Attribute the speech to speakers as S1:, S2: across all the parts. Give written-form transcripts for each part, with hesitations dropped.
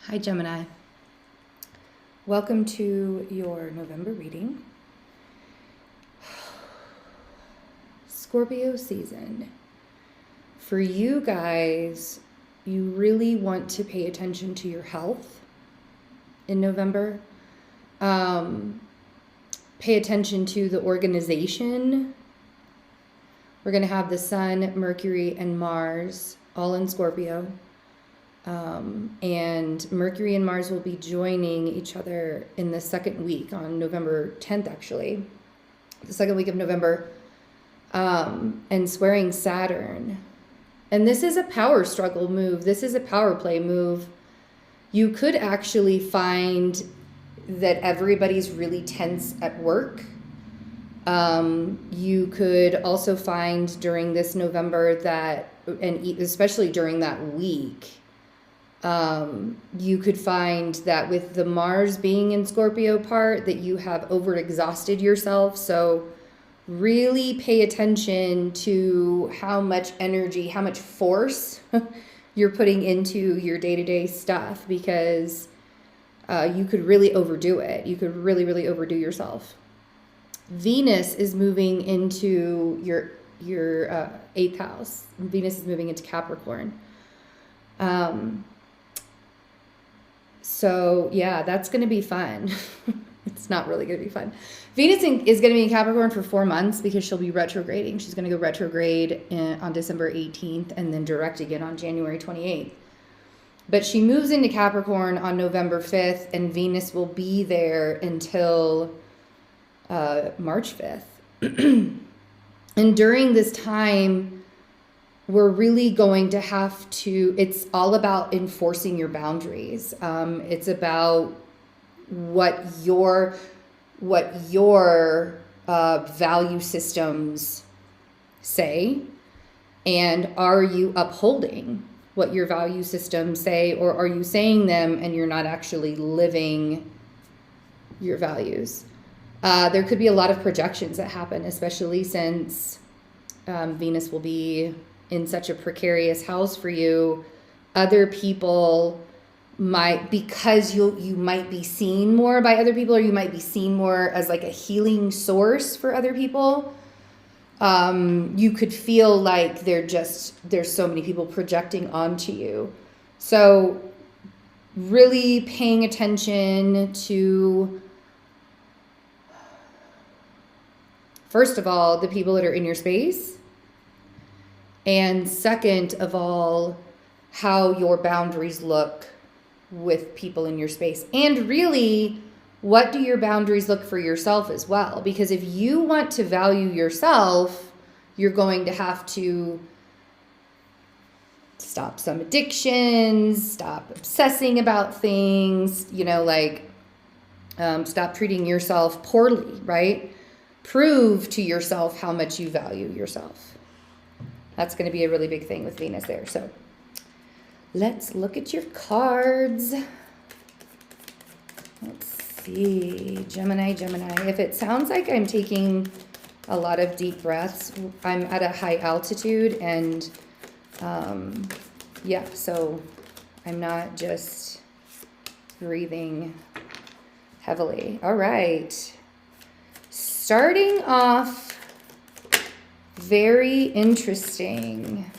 S1: Hi, Gemini. Welcome to your November reading. Scorpio season. For you guys, you really want to pay attention to your health in November. Pay attention to the organization. We're going to have the Sun, Mercury, and Mars all in Scorpio. And Mercury and Mars will be joining each other in the second week on November 10th, actually. The second week of November, and squaring Saturn. And this is a power struggle move. This is a power play move. You could actually find that everybody's really tense at work. You could also find during this November that, and especially during that week, you could find that with the Mars being in Scorpio part, that you have overexhausted yourself. So really pay attention to how much energy, how much force you're putting into your day-to-day stuff, because you could really overdo it. You could really, really overdo yourself. Venus is moving into your 8th house. Venus is moving into Capricorn. So yeah, that's going to be fun. It's not really going to be fun. Venus is going to be in Capricorn for 4 months because she'll be retrograding. She's going to go retrograde on December 18th and then direct again on January 28th. But she moves into Capricorn on November 5th, and Venus will be there until March 5th. And during this time, we're really going to have to, it's all about enforcing your boundaries. It's about what your value systems say, and are you upholding what your value systems say, or are you saying them and you're not actually living your values? There could be a lot of projections that happen, especially since Venus will be in such a precarious house for you. Other people might, because you might be seen more by other people, or you might be seen more as like a healing source for other people. You could feel like there's so many people projecting onto you. So really paying attention to, first of all, the people that are in your space. And second of all, how your boundaries look with people in your space. And really, what do your boundaries look for yourself as well? Because if you want to value yourself, you're going to have to stop some addictions, stop obsessing about things, stop treating yourself poorly, right? Prove to yourself how much you value yourself. That's going to be a really big thing with Venus there. So let's look at your cards. Let's see. Gemini. If it sounds like I'm taking a lot of deep breaths, I'm at a high altitude, and so I'm not just breathing heavily. All right. Starting off, very interesting.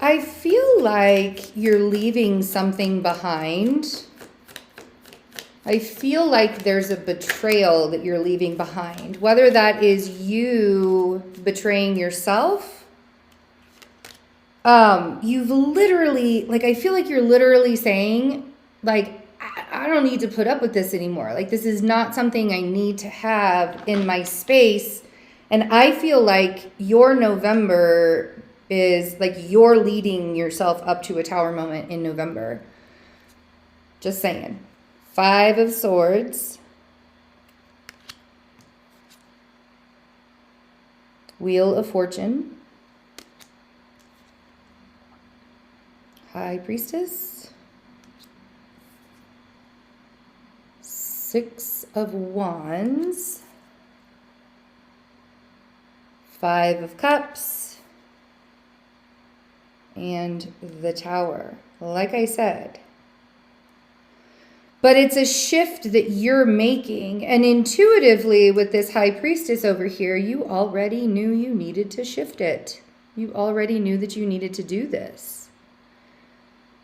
S1: I feel like you're leaving something behind. I feel like there's a betrayal that you're leaving behind, whether that is you betraying yourself. You've literally, I feel like you're literally saying, I don't need to put up with this anymore. This is not something I need to have in my space. And I feel like your November is you're leading yourself up to a tower moment in November. Just saying. 5 of Swords, Wheel of Fortune, High Priestess. 6 of Wands. 5 of Cups. And the Tower. Like I said. But it's a shift that you're making. And intuitively, with this High Priestess over here, you already knew you needed to shift it. You already knew that you needed to do this.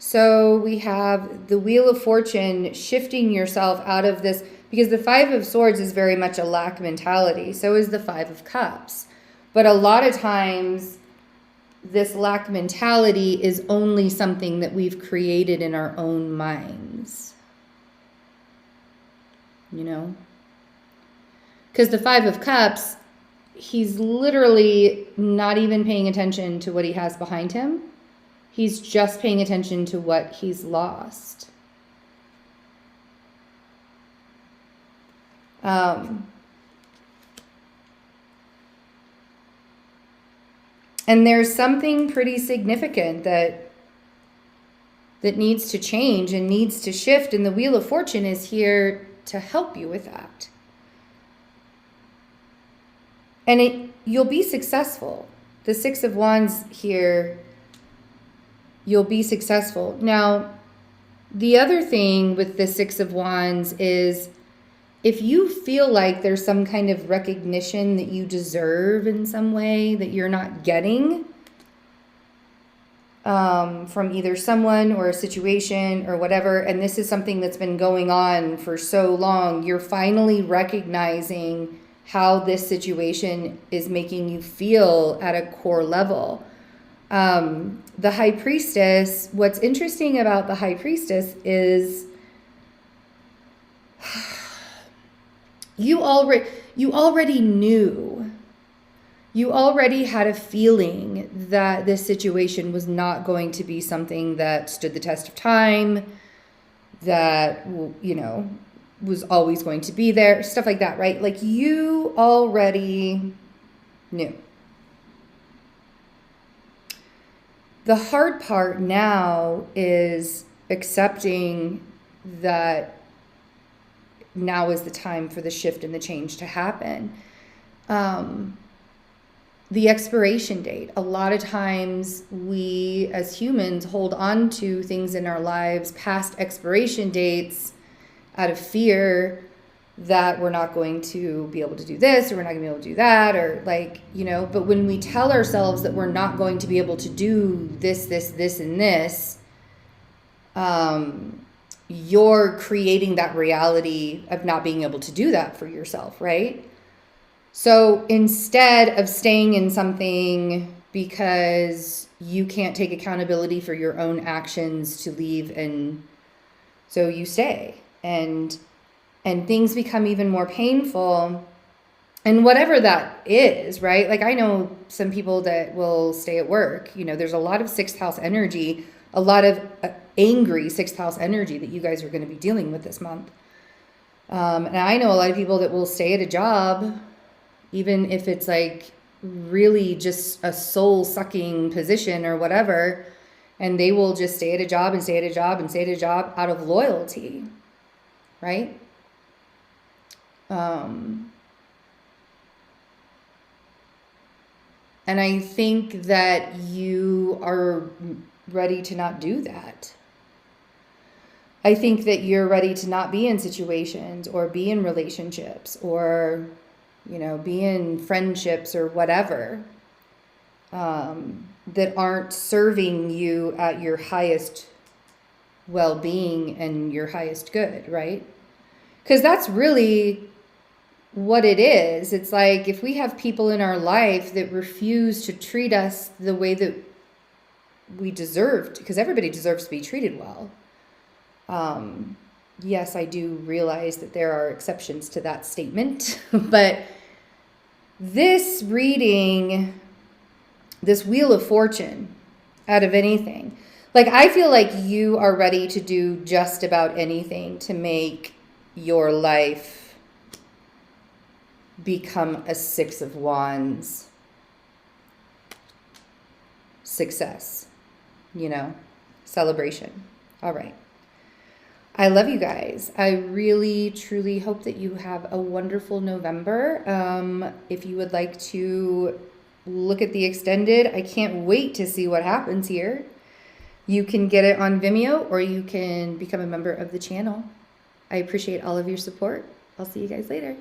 S1: So we have the Wheel of Fortune, shifting yourself out of this, because the 5 of Swords is very much a lack mentality. So is the 5 of Cups. But a lot of times, this lack mentality is only something that we've created in our own minds. You know? Because the 5 of Cups, he's literally not even paying attention to what he has behind him. He's just paying attention to what he's lost. And there's something pretty significant that needs to change and needs to shift. And the Wheel of Fortune is here to help you with that. And you'll be successful. The 6 of Wands here, you'll be successful. Now, the other thing with the 6 of Wands is if you feel like there's some kind of recognition that you deserve in some way that you're not getting from either someone or a situation or whatever, and this is something that's been going on for so long, you're finally recognizing how this situation is making you feel at a core level. The High Priestess, what's interesting about the High Priestess is you already knew. You already had a feeling that this situation was not going to be something that stood the test of time, that, you know, was always going to be there, stuff like that, right? Like you already knew. The hard part now is accepting that now is the time for the shift and the change to happen. The expiration date. A lot of times we as humans hold on to things in our lives past expiration dates out of fear that we're not going to be able to do this or we're not going to be able to do that, or like, you know, but when we tell ourselves that we're not going to be able to do this, and this, you're creating that reality of not being able to do that for yourself, right? So instead of staying in something because you can't take accountability for your own actions to leave, and so you stay, and things become even more painful, and whatever that is, right? Like I know some people that will stay at work. You know, there's a lot of 6th house energy, a lot of angry 6th house energy that you guys are going to be dealing with this month. And I know a lot of people that will stay at a job, even if it's like really just a soul-sucking position or whatever, and they will just stay at a job and stay at a job and stay at a job out of loyalty, right? And I think that you are ready to not do that. I think that you're ready to not be in situations or be in relationships or, you know, be in friendships or whatever that aren't serving you at your highest well-being and your highest good, right? Because that's really what it is. It's like if we have people in our life that refuse to treat us the way that we deserve, because everybody deserves to be treated well. Yes, I do realize that there are exceptions to that statement, but this reading, this Wheel of Fortune, out of anything, like I feel like you are ready to do just about anything to make your life become a 6 of Wands success, you know? celebration. All right. I love you guys. I really, truly hope that you have a wonderful November. If you would like to look at the extended, I can't wait to see what happens here. You can get it on Vimeo, or you can become a member of the channel. I appreciate all of your support. I'll see you guys later.